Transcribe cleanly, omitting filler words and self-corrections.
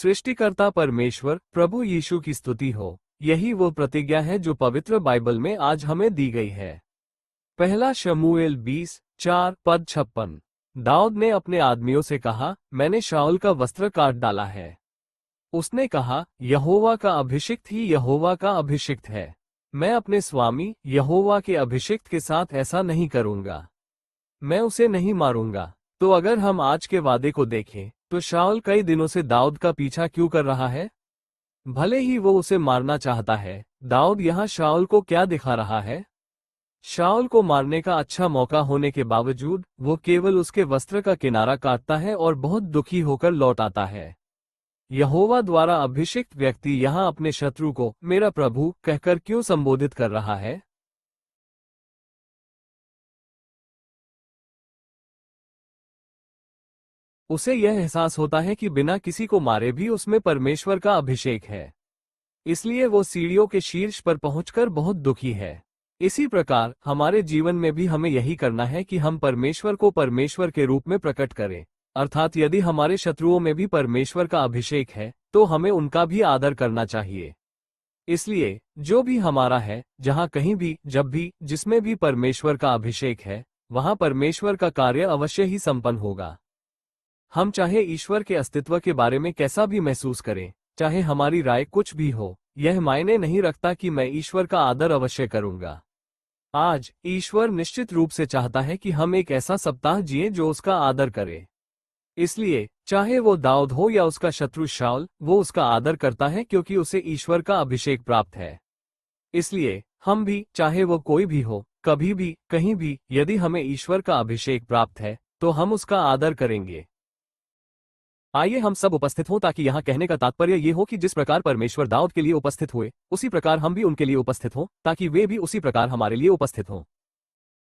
सृष्टिकर्ता परमेश्वर प्रभु यीशु की स्तुति हो। यही वो प्रतिज्ञा है जो पवित्र बाइबल में आज हमें दी गई है। पहला शमूएल 20:4 पद 56। दाऊद ने अपने आदमियों से कहा, मैंने शाऊल का वस्त्र काट डाला है। उसने कहा, यहोवा का अभिषिक्त ही यहोवा का अभिषिक्त है। मैं अपने स्वामी यहोवा के अभिषिक्त के साथ ऐसा नहीं करूंगा। मैं उसे नहीं मारूंगा। तो अगर हम आज के वादे को देखें तो शाऊल कई दिनों से दाऊद का पीछा क्यों कर रहा है? भले ही वो उसे मारना चाहता है, दाऊद यहाँ शाऊल को क्या दिखा रहा है? शाऊल को मारने का अच्छा मौका होने के बावजूद वो केवल उसके वस्त्र का किनारा काटता है और बहुत दुखी होकर लौट आता है। यहोवा द्वारा अभिषिक्त व्यक्ति यहाँ अपने शत्रु को मेरा प्रभु कहकर क्यों संबोधित कर रहा है? उसे यह एहसास होता है कि बिना किसी को मारे भी उसमें परमेश्वर का अभिषेक है। इसलिए वो सीढ़ियों के शीर्ष पर पहुंचकर बहुत दुखी है। इसी प्रकार हमारे जीवन में भी हमें यही करना है कि हम परमेश्वर को परमेश्वर के रूप में प्रकट करें। अर्थात यदि हमारे शत्रुओं में भी परमेश्वर का अभिषेक है तो हमें उनका भी आदर करना चाहिए। इसलिए जो भी हमारा है, जहां कहीं भी, जब भी, जिसमें भी परमेश्वर का अभिषेक है, वहां परमेश्वर का कार्य अवश्य ही संपन्न होगा। हम चाहे ईश्वर के अस्तित्व के बारे में कैसा भी महसूस करें, चाहे हमारी राय कुछ भी हो, यह मायने नहीं रखता कि मैं ईश्वर का आदर अवश्य करूंगा। आज ईश्वर निश्चित रूप से चाहता है कि हम एक ऐसा सप्ताह जिए जो उसका आदर करे। इसलिए चाहे वो दाऊद हो या उसका शत्रु शाऊल, वो उसका आदर करता है क्योंकि उसे ईश्वर का अभिषेक प्राप्त है। इसलिए हम भी, चाहे वो कोई भी हो, कभी भी, कहीं भी, यदि हमें ईश्वर का अभिषेक प्राप्त है तो हम उसका आदर करेंगे। आइए हम सब उपस्थित हों ताकि यहाँ कहने का तात्पर्य ये हो कि जिस प्रकार परमेश्वर दाऊद के लिए उपस्थित हुए, उसी प्रकार हम भी उनके लिए उपस्थित हों, ताकि वे भी उसी प्रकार हमारे लिए उपस्थित हों।